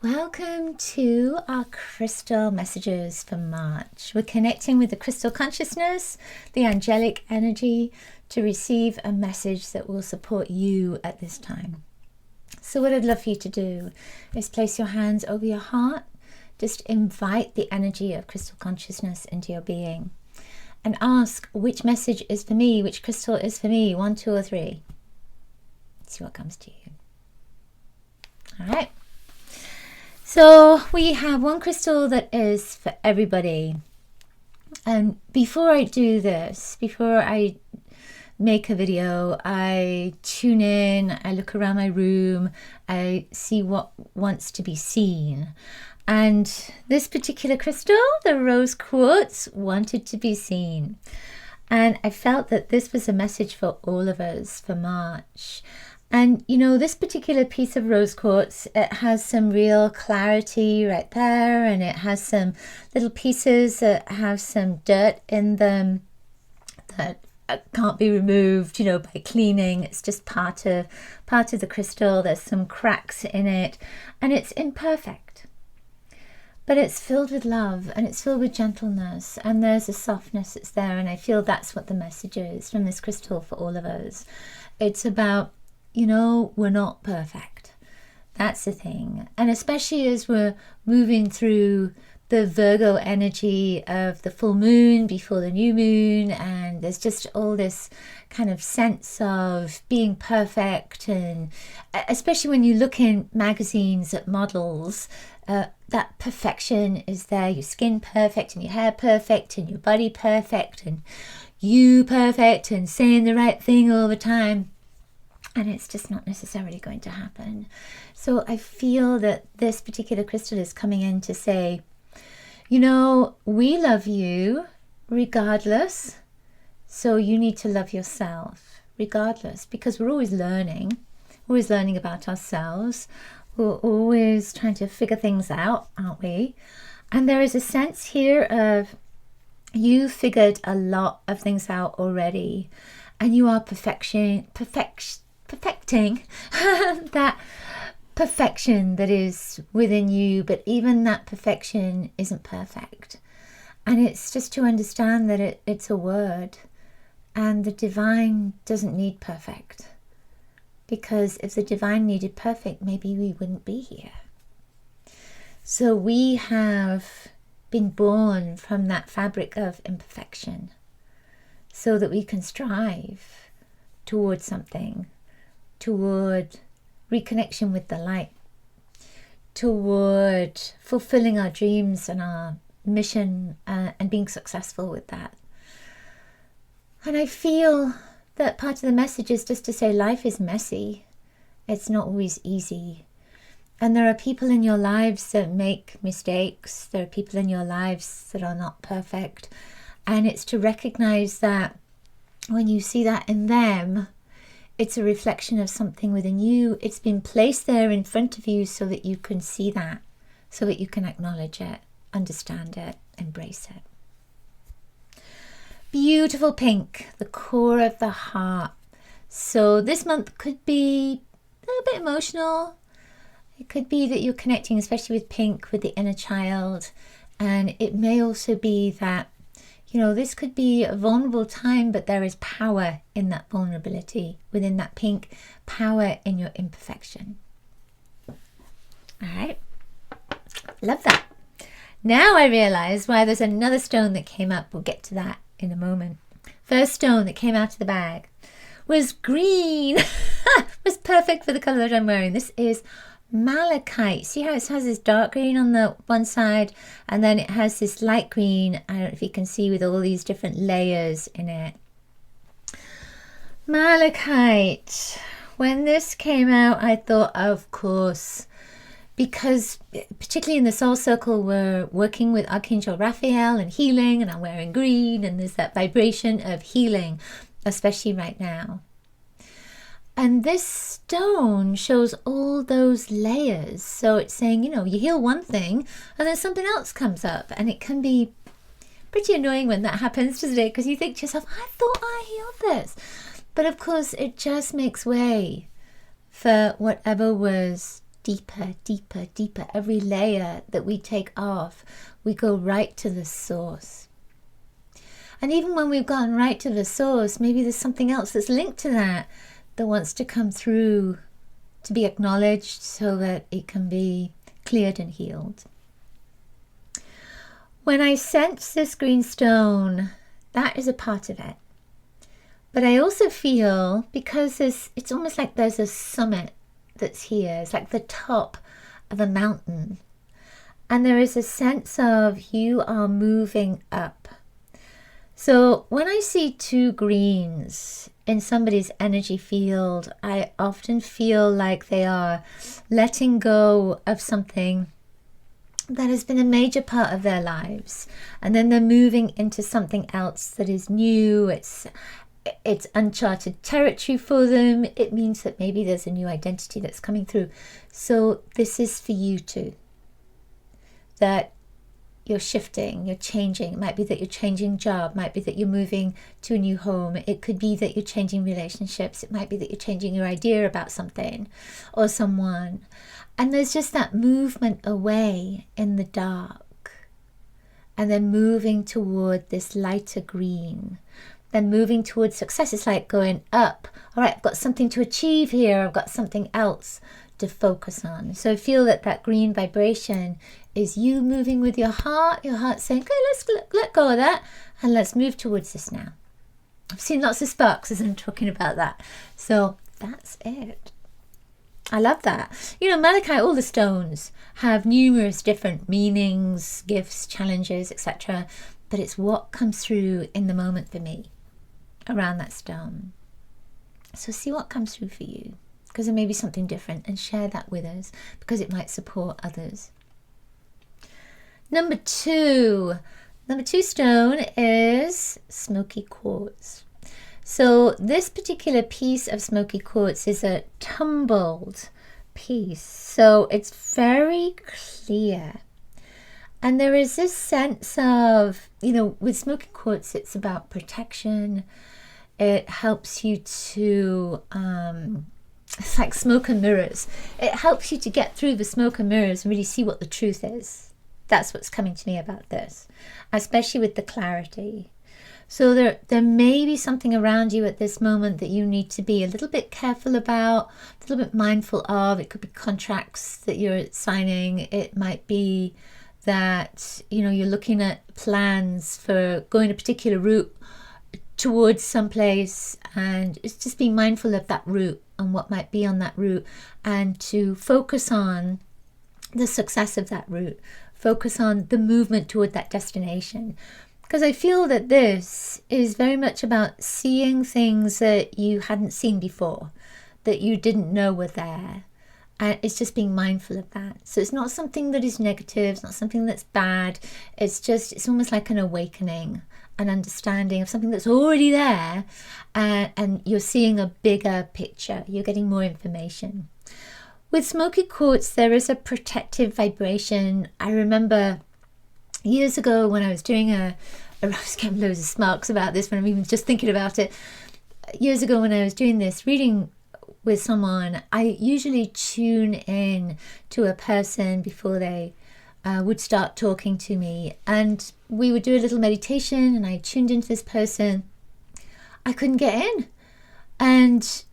Welcome to our crystal messages for March. We're connecting with the crystal consciousness, the angelic energy, to receive a message that will support you at this time. So what I'd love for you to do is place your hands over your heart. Just invite the energy of crystal consciousness into your being and ask which message is for me, which crystal is for me, 1, 2, or 3. See what comes to you. All right. So we have one crystal that is for everybody. And before I do this, before I make a video, I tune in, I look around my room, I see what wants to be seen. And this particular crystal, the rose quartz, wanted to be seen. And I felt that this was a message for all of us for March. And you know, this particular piece of rose quartz, it has some real clarity right there, and it has some little pieces that have some dirt in them that can't be removed, by cleaning. It's just part of the crystal. There's some cracks in it, and it's imperfect. But it's filled with love, and it's filled with gentleness, and there's a softness that's there, and I feel that's what the message is from this crystal for all of us. It's about, we're not perfect. That's the thing. And especially as we're moving through the Virgo energy of the full moon before the new moon, and there's just all this kind of sense of being perfect, and especially when you look in magazines at models, that perfection is there. Your skin perfect, and your hair perfect, and your body perfect, and you perfect, and saying the right thing all the time. And it's just not necessarily going to happen. So I feel that this particular crystal is coming in to say, we love you regardless. So you need to love yourself regardless, because we're always learning about ourselves. We're always trying to figure things out, aren't we? And there is a sense here of you figured a lot of things out already, and you are perfecting that perfection that is within you. But even that perfection isn't perfect, and it's just to understand that it's a word, and the divine doesn't need perfect, because if the divine needed perfect, maybe we wouldn't be here. So we have been born from that fabric of imperfection so that we can strive towards something, toward reconnection with the light, toward fulfilling our dreams and our mission, and being successful with that. And I feel that part of the message is just to say life is messy. It's not always easy. And there are people in your lives that make mistakes. There are people in your lives that are not perfect. And it's to recognize that when you see that in them, it's a reflection of something within you. It's been placed there in front of you so that you can see that, so that you can acknowledge it, understand it, embrace it. Beautiful pink, the core of the heart. So this month could be a little bit emotional. It could be that you're connecting, especially with pink, with the inner child. And it may also be that, this could be a vulnerable time, but there is power in that vulnerability, within that pink, power in your imperfection. All right. Love that. Now I realize why there's another stone that came up. We'll get to that in a moment. First stone that came out of the bag was green. Was perfect for the color that I'm wearing. This is malachite. See how it has this dark green on the one side, and then it has this light green, I don't know if you can see, with all these different layers in it. Malachite. When this came out, I thought, of course, because particularly in the Soul Circle, we're working with Archangel Raphael and healing, and I'm wearing green, and there's that vibration of healing, especially right now. And this stone shows all those layers. So it's saying, you heal one thing and then something else comes up. And it can be pretty annoying when that happens, doesn't it? Because you think to yourself, I thought I healed this. But of course, it just makes way for whatever was deeper, deeper, deeper. Every layer that we take off, we go right to the source. And even when we've gone right to the source, maybe there's something else that's linked to that wants to come through to be acknowledged so that it can be cleared and healed. When I sense this green stone, that is a part of it. But I also feel, because it's almost like there's a summit that's here. It's like the top of a mountain. And there is a sense of you are moving up. So when I see two greens in somebody's energy field, I often feel like they are letting go of something that has been a major part of their lives. And then they're moving into something else that is new. It's uncharted territory for them. It means that maybe there's a new identity that's coming through. So this is for you too. That you're shifting, you're changing. It might be that you're changing job. It might be that you're moving to a new home. It could be that you're changing relationships. It might be that you're changing your idea about something or someone. And there's just that movement away in the dark. And then moving toward this lighter green. Then moving towards success. It's like going up. All right, I've got something to achieve here. I've got something else to focus on. So I feel that green vibration is you moving with your heart saying, okay, let's let go of that and let's move towards this now. I've seen lots of sparks as I'm talking about that. So that's it. I love that. Malachite, all the stones have numerous different meanings, gifts, challenges, etc. But it's what comes through in the moment for me around that stone. So see what comes through for you, because there may be something different, and share that with us because it might support others. Number two stone is smoky quartz. So this particular piece of smoky quartz is a tumbled piece. So it's very clear. And there is this sense of, with smoky quartz, it's about protection. It helps you to, it's like smoke and mirrors. It helps you to get through the smoke and mirrors and really see what the truth is. That's what's coming to me about this, especially with the clarity. So there may be something around you at this moment that you need to be a little bit careful about, a little bit mindful of. It could be contracts that you're signing. It might be that, you're looking at plans for going a particular route towards someplace, and it's just being mindful of that route and what might be on that route, and to focus on the success of that route. Focus on the movement toward that destination. Because I feel that this is very much about seeing things that you hadn't seen before, that you didn't know were there. And it's just being mindful of that. So it's not something that is negative, it's not something that's bad. It's almost like an awakening, an understanding of something that's already there. And you're seeing a bigger picture. You're getting more information. With smoky quartz, there is a protective vibration. I remember years ago when I was doing I was getting loads of smarks about this when I'm even just thinking about it. Years ago when I was doing this reading with someone, I usually tune in to a person before they would start talking to me. And we would do a little meditation and I tuned into this person. I couldn't get in. And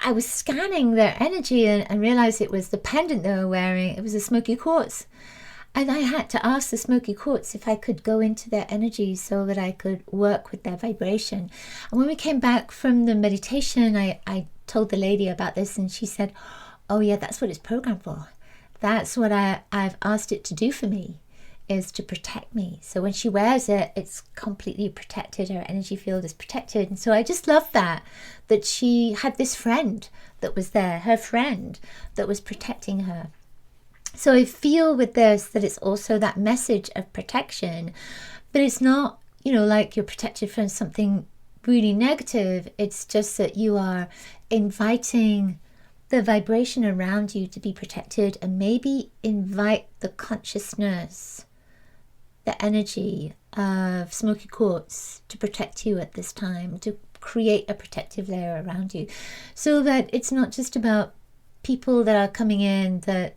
I was scanning their energy and realized it was the pendant they were wearing. It was a smoky quartz. And I had to ask the smoky quartz if I could go into their energy so that I could work with their vibration. And when we came back from the meditation, I told the lady about this and she said, oh yeah, that's what it's programmed for. That's what I've asked it to do for me, is to protect me. So when she wears it, it's completely protected. Her energy field is protected. And so I just love that she had this friend that was there, her friend that was protecting her. So I feel with this that it's also that message of protection, but it's not, like you're protected from something really negative. It's just that you are inviting the vibration around you to be protected, and maybe invite the consciousness, the energy of smoky quartz to protect you at this time, to create a protective layer around you, so that it's not just about people that are coming in that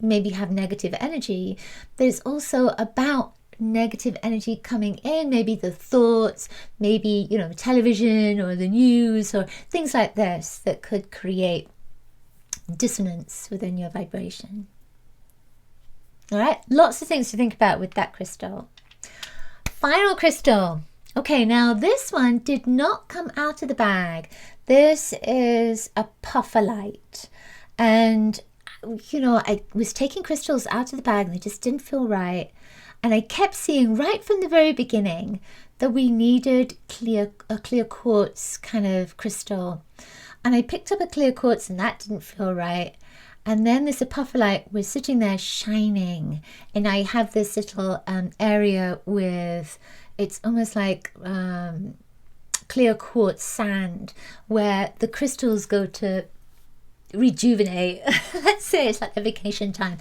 maybe have negative energy, there's also about negative energy coming in, maybe the thoughts, maybe, you know, television or the news or things like this that could create dissonance within your vibration. All right, lots of things to think about with that crystal. Final crystal. Okay, now this one did not come out of the bag. This is apophyllite. And, you know, I was taking crystals out of the bag and they just didn't feel right. And I kept seeing right from the very beginning that we needed a clear quartz kind of crystal. And I picked up a clear quartz and that didn't feel right. And then this apophyllite was sitting there shining. And I have this little area with, it's almost like clear quartz sand where the crystals go to rejuvenate. Let's say it's like a vacation time.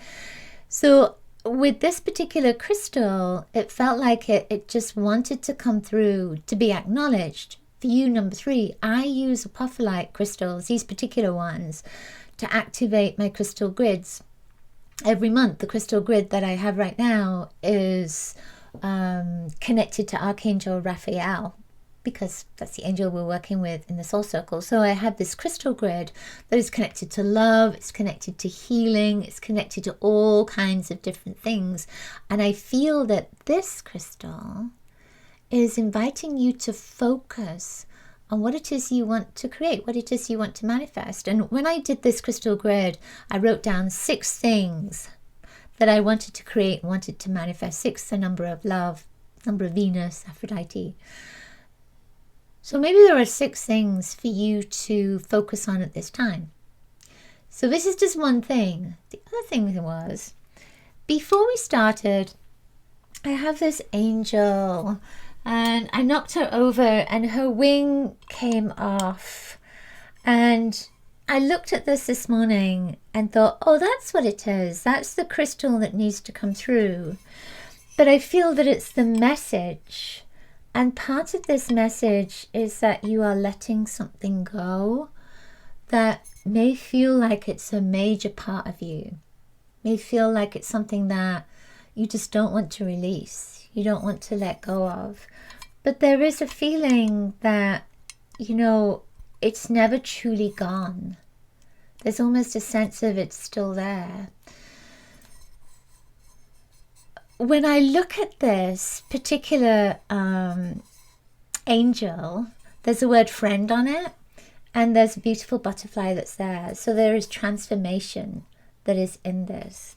So with this particular crystal, it felt like it just wanted to come through to be acknowledged. For you, number 3, I use apophyllite crystals, these particular ones, to activate my crystal grids. Every month, the crystal grid that I have right now is connected to Archangel Raphael, because that's the angel we're working with in the soul circle. So I have this crystal grid that is connected to love, it's connected to healing, it's connected to all kinds of different things. And I feel that this crystal is inviting you to focus on what it is you want to create, what it is you want to manifest. And when I did this crystal grid, I wrote down 6 things that I wanted to create, wanted to manifest. 6, the number of love, number of Venus, Aphrodite. So maybe there are 6 things for you to focus on at this time. So this is just one thing. The other thing was, before we started, I have this angel and I knocked her over and her wing came off. And I looked at this morning and thought, oh, that's what it is. That's the crystal that needs to come through. But I feel that it's the message. And part of this message is that you are letting something go that may feel like it's a major part of you. May feel like it's something that you just don't want to release. You don't want to let go of. But there is a feeling that, you know, it's never truly gone. There's almost a sense of it's still there. When I look at this particular angel, there's a word friend on it, and there's a beautiful butterfly that's there. So there is transformation that is in this.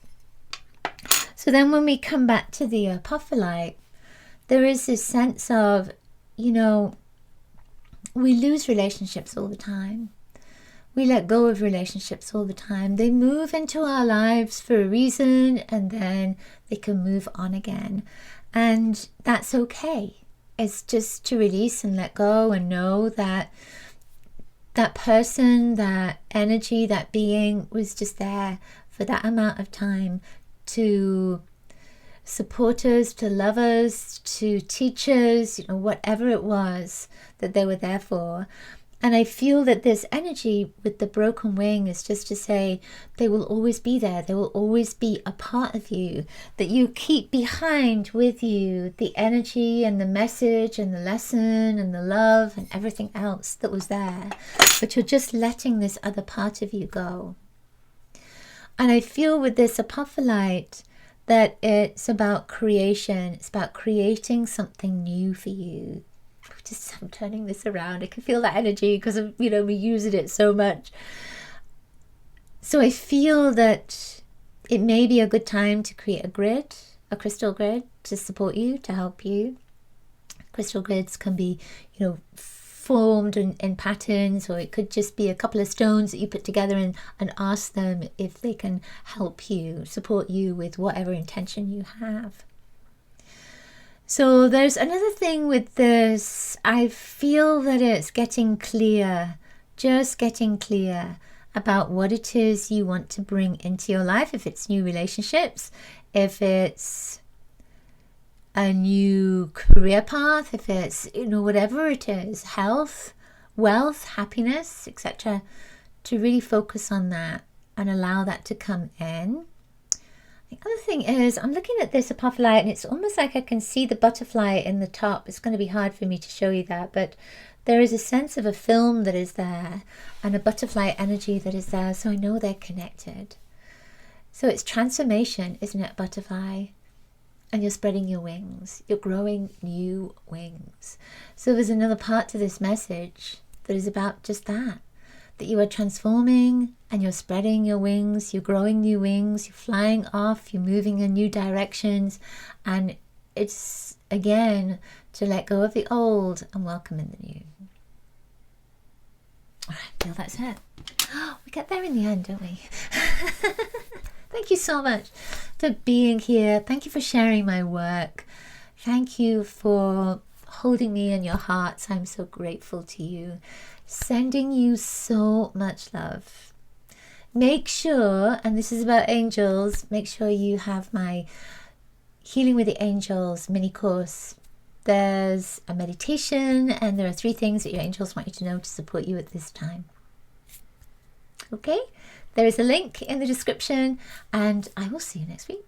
So then when we come back to the apophyllite, there is this sense of, you know, we lose relationships all the time. We let go of relationships all the time. They move into our lives for a reason and then they can move on again. And that's okay. It's just to release and let go and know that that person, that energy, that being was just there for that amount of time to support us, to love us, to teach us, you know, whatever it was that they were there for. And I feel that this energy with the broken wing is just to say they will always be there. They will always be a part of you, that you keep behind with you the energy and the message and the lesson and the love and everything else that was there. But you're just letting this other part of you go. And I feel with this apophyllite that it's about creation. It's about creating something new for you. I'm turning this around. I can feel that energy because of, you know, me using it so much. So I feel that it may be a good time to create a grid, a crystal grid to support you, to help you. Crystal grids can be, you know, formed in patterns, or it could just be a couple of stones that you put together and ask them if they can help you, support you with whatever intention you have. So there's another thing with this. I feel that it's getting clear, just getting clear about what it is you want to bring into your life. If it's new relationships, if it's a new career path, if it's, you know, whatever it is, health, wealth, happiness, etc. to really focus on that and allow that to come in. The other thing is, I'm looking at this apophyllite and it's almost like I can see the butterfly in the top. It's going to be hard for me to show you that, but there is a sense of a film that is there and a butterfly energy that is there, so I know they're connected. So it's transformation, isn't it, butterfly? And you're spreading your wings. You're growing new wings. So there's another part to this message that is about just that you are transforming and you're spreading your wings, you're growing new wings, you're flying off, you're moving in new directions. And it's, again, to let go of the old and welcome in the new. All right, feel that's it. We get there in the end, don't we? Thank you so much for being here. Thank you for sharing my work. Thank you for holding me in your hearts. I'm so grateful to you. Sending you so much love. Make sure, and this is about angels, make sure you have my Healing with the Angels mini course. There's a meditation and there are 3 things that your angels want you to know to support you at this time. Okay, there is a link in the description and I will see you next week.